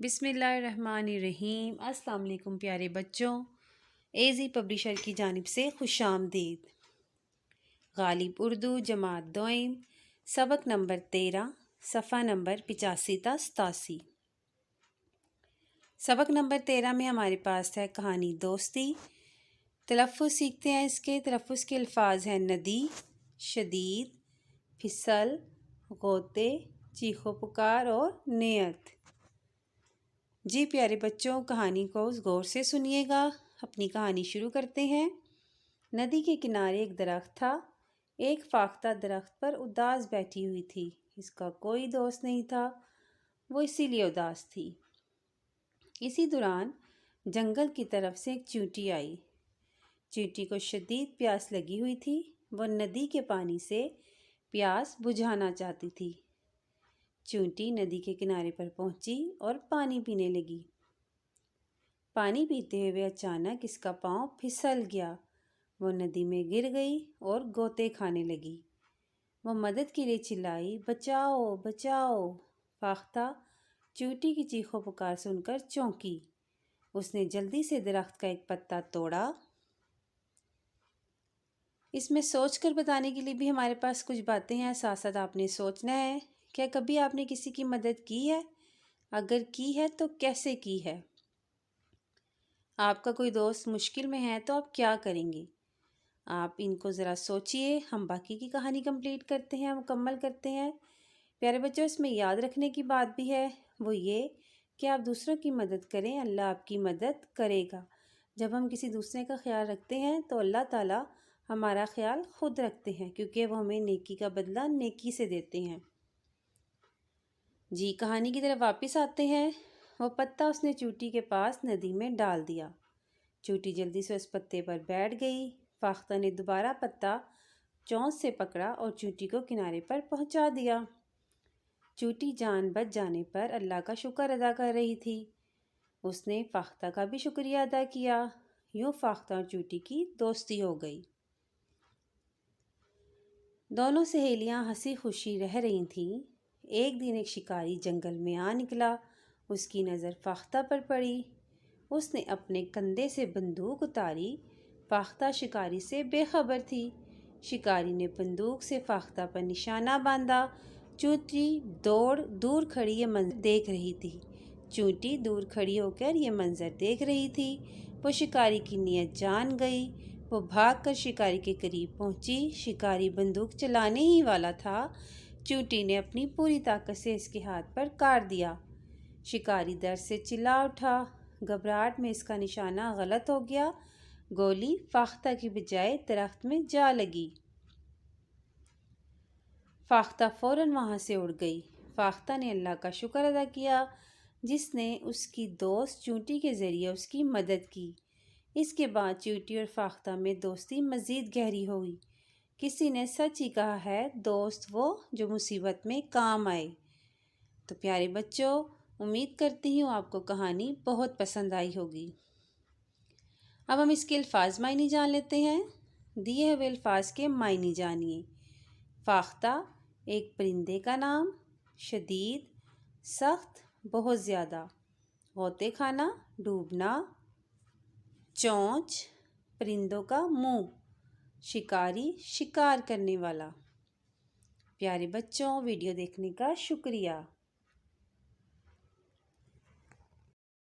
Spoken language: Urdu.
بسم اللہ الرحمن الرحیم۔ السلام علیکم پیارے بچوں، ایزی پبلشر کی جانب سے خوش آمدید۔ غالب اردو جماعت دوئم، سبق نمبر 13، صفحہ نمبر 85 تا 87۔ سبق نمبر 13 میں ہمارے پاس ہے کہانی دوستی۔ تلفظ سیکھتے ہیں۔ اس کے تلفظ کے الفاظ ہیں ندی، شدید، پھسل، غوطے، چیخ و پکار اور نیت۔ جی پیارے بچوں، کہانی کو غور سے سنیے گا۔ اپنی کہانی شروع کرتے ہیں۔ ندی کے کنارے ایک درخت تھا۔ ایک فاختہ درخت پر اداس بیٹھی ہوئی تھی۔ اس کا کوئی دوست نہیں تھا، وہ اسی لیے اداس تھی۔ اسی دوران جنگل کی طرف سے ایک چیونٹی آئی۔ چیونٹی کو شدید پیاس لگی ہوئی تھی۔ وہ ندی کے پانی سے پیاس بجھانا چاہتی تھی۔ چیونٹی ندی کے کنارے پر پہنچی اور پانی پینے لگی۔ پانی پیتے ہوئے اچانک اس کا پاؤں پھسل گیا۔ وہ ندی میں گر گئی اور غوطے کھانے لگی۔ وہ مدد کے لیے چلائی، بچاؤ بچاؤ۔ فاختہ چیونٹی کی چیخ و پکار سن کر چونکی۔ اس نے جلدی سے درخت کا ایک پتا توڑا۔ اس میں سوچ کر بتانے کے لیے بھی ہمارے پاس کچھ باتیں ہیں، ساتھ ساتھ آپ نے سوچنا ہے۔ کیا کبھی آپ نے کسی کی مدد کی ہے؟ اگر کی ہے تو کیسے کی ہے؟ آپ کا کوئی دوست مشکل میں ہے تو آپ کیا کریں گے؟ آپ ان کو ذرا سوچئے۔ ہم باقی کی کہانی کمپلیٹ کرتے ہیں، مکمل کرتے ہیں۔ پیارے بچوں، اس میں یاد رکھنے کی بات بھی ہے، وہ یہ کہ آپ دوسروں کی مدد کریں، اللہ آپ کی مدد کرے گا۔ جب ہم کسی دوسرے کا خیال رکھتے ہیں تو اللہ تعالیٰ ہمارا خیال خود رکھتے ہیں، کیونکہ وہ ہمیں نیکی کا بدلہ نیکی سے دیتے ہیں۔ جی کہانی کی طرف واپس آتے ہیں۔ وہ پتا اس نے چیونٹی کے پاس ندی میں ڈال دیا۔ چیونٹی جلدی سے اس پتے پر بیٹھ گئی۔ فاختہ نے دوبارہ پتا چونچ سے پکڑا اور چیونٹی کو کنارے پر پہنچا دیا۔ چیونٹی جان بچ جانے پر اللہ کا شکر ادا کر رہی تھی۔ اس نے فاختہ کا بھی شکریہ ادا کیا۔ یوں فاختہ اور چیونٹی کی دوستی ہو گئی۔ دونوں سہیلیاں ہنسی خوشی رہ رہی تھیں۔ ایک دن ایک شکاری جنگل میں آ نکلا۔ اس کی نظر فاختہ پر پڑی۔ اس نے اپنے کندھے سے بندوق اتاری۔ فاختہ شکاری سے بے خبر تھی۔ شکاری نے بندوق سے فاختہ پر نشانہ باندھا۔ چیونٹی دور کھڑی یہ منظر دیکھ رہی تھی۔ چیونٹی دور کھڑی ہو کر یہ منظر دیکھ رہی تھی۔ وہ شکاری کی نیت جان گئی۔ وہ بھاگ کر شکاری کے قریب پہنچی۔ شکاری بندوق چلانے ہی والا تھا، چیونٹی نے اپنی پوری طاقت سے اس کے ہاتھ پر کاٹ دیا۔ شکاری درد سے چلا اٹھا۔ گھبراہٹ میں اس کا نشانہ غلط ہو گیا۔ گولی فاختہ کی بجائے درخت میں جا لگی۔ فاختہ فوراً وہاں سے اڑ گئی۔ فاختہ نے اللہ کا شکر ادا کیا جس نے اس کی دوست چیونٹی کے ذریعے اس کی مدد کی۔ اس کے بعد چیونٹی اور فاختہ میں دوستی مزید گہری ہوئی۔ کسی نے سچ ہی کہا ہے، دوست وہ جو مصیبت میں کام آئے۔ تو پیارے بچوں، امید کرتی ہوں آپ کو کہانی بہت پسند آئی ہوگی۔ اب ہم اس کے الفاظ معنی جان لیتے ہیں۔ دیے ہوئے الفاظ کے معنی جانیے۔ فاختہ ایک پرندے کا نام، شدید سخت بہت زیادہ، غوطے کھانا ڈوبنا، چونچ پرندوں کا منہ، شکاری شکار کرنے والا۔ پیارے بچوں، ویڈیو دیکھنے کا شکریہ۔